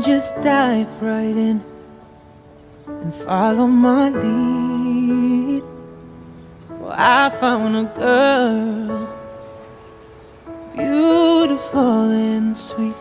just dive right in and follow my lead. Well, I found a girl, beautiful and sweet.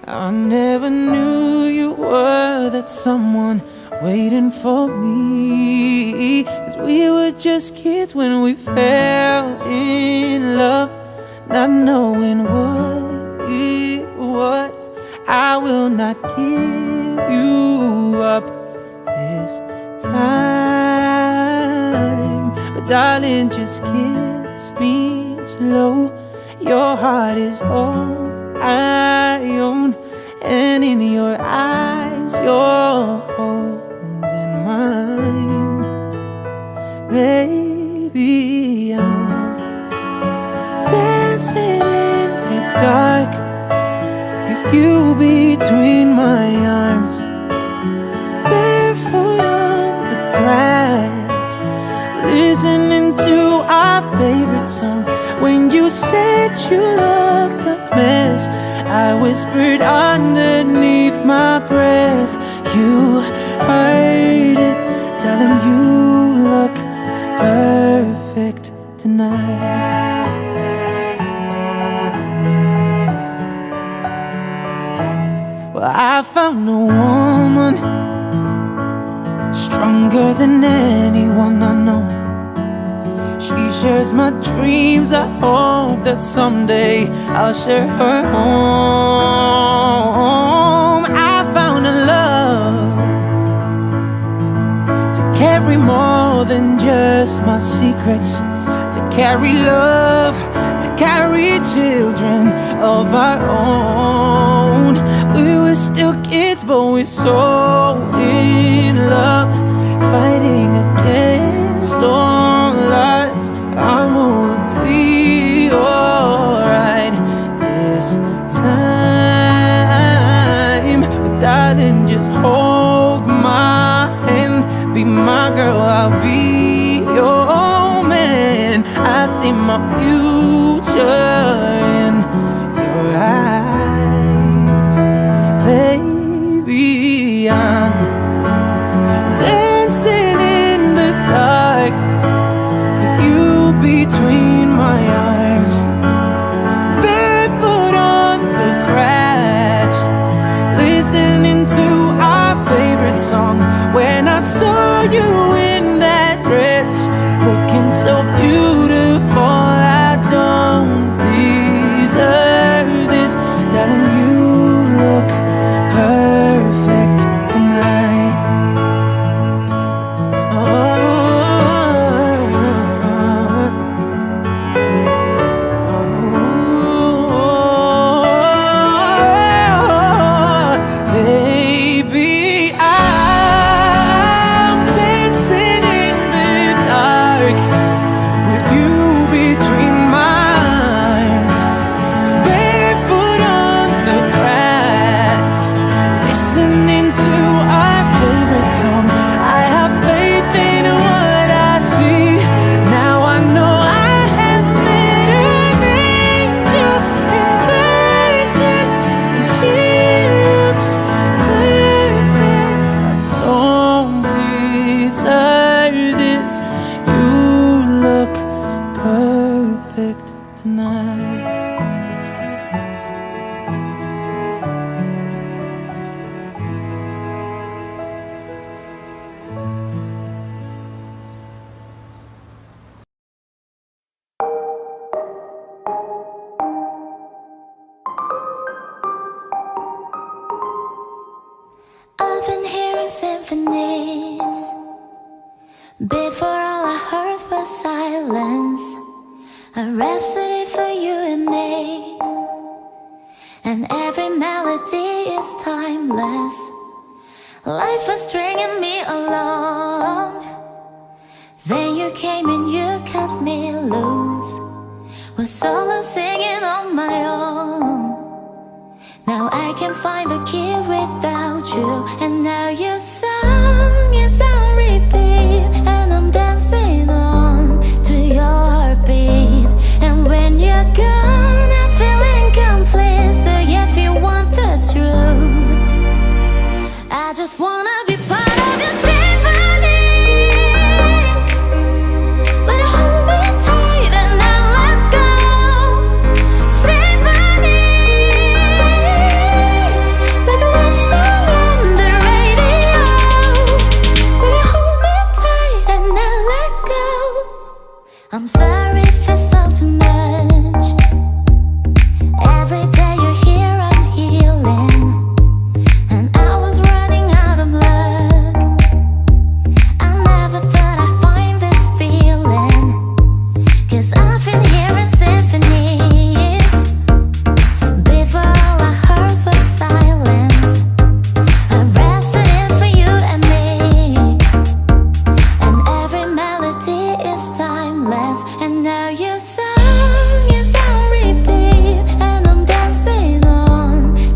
I never knew you were that someone waiting for me. 'Cause we were just kids when we fell in love, not knowing what it was. I will not give you up this time, but darling, just kiss me slow. Your heart is all I own, and in your eyes you're holding mine. Baby, I'm dancing in the dark with you between my arms, barefoot on the grass, listening to our favorite song. When you said you looked a mess, I whispered underneath my breath. You heard it, darling, you look perfect tonight. Well, I found a woman stronger than anyone I know. She shares my dreams. I hope that someday I'll share her home. I found a love to carry more than just my secrets, to carry love, to carry children of our own. We were still kids, but we're so in love, fighting against all odds. I will be alright this time. But darling, just hold my hand, be my girl, I'll be your man. I see my future in your eyes. Baby, I'm dancing in the dark between my arms, barefoot on the grass, listening to our favorite song. When I saw you in that dress, looking so beautiful, I don't deserve this. Darling, you look perfect tonight. I've been hearing symphonies. Before all I heard was silence, a rhapsody for you and me. And every melody is timeless. Life was stringing me along. Then you came and you cut me loose. Was solo singing on my own. Now I can find the key without you. And now your song is on repeat, and I'm dancing on to your heartbeat. And when you're gone, I feel incomplete. So if you want the truth, wanna be part of your symphony. Will you hold me tight and not let go? Symphony, like a love song on the radio. Will you hold me tight and not let go? I'm sorry if it's all too much. Every day you're here, I'm healing, and I was running out of luck. I never thought I'd find this feeling, 'cause I've been hearing symphonies. Before all I heard was silence. A rhapsody for you and me, and every melody is timeless. And now your song is on repeat, and I'm dancing on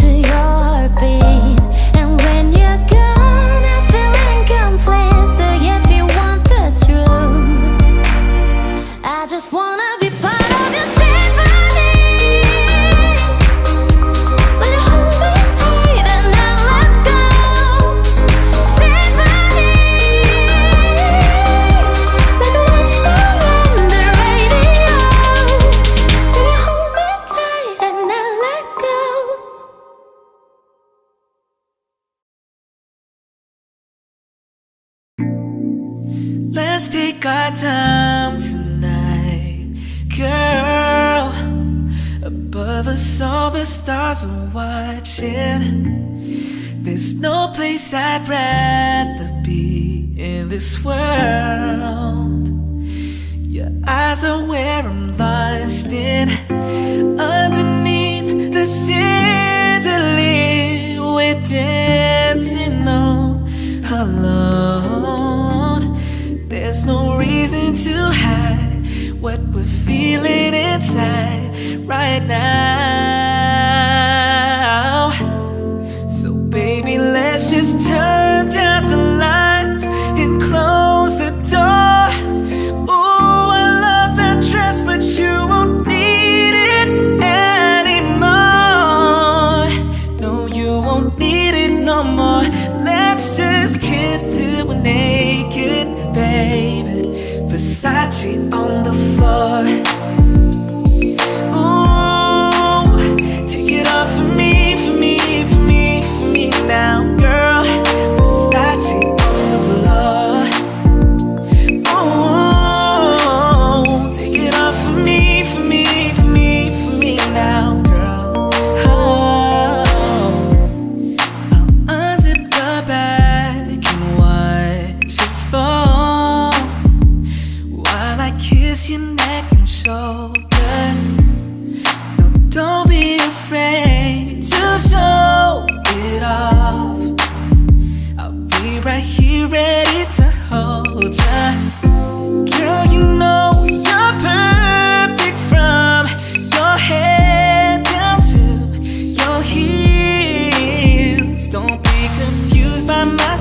to your heartbeat. And when you're gone, I feel incomplete. So if you want the truth, I just wanna be part of your symphony. Will you hold me tight and not let go? Symphony, like a love song on the radio. Will you hold me tight and not let go? Let's take our time tonight, girl. Above us all the stars are watching. There's no place I'd rather be in this world. Your eyes are where I'm lost in. Underneath the chandelier, we're dancing all alone. There's no reason to hide what we're feeling inside right now. So baby, let's just turn down the lights and close the door. Ooh, I love that dress, but you won't need it anymore. No, you won't need it no more. Let's just kiss till we're naked, baby. Versace on the floor. Ooh, take it off for me, for me, for me, for me now, girl. Versace on the floor. Ooh, take it off for me, for me, for me, for me now, girl. Oh, I'll unzip the bag and watch it fall while I kiss your neck and shoulders. No, don't be afraid to show it off. I'll be right here ready to hold ya. Girl, you know you're perfect from your head down to your heels. Don't be confused by my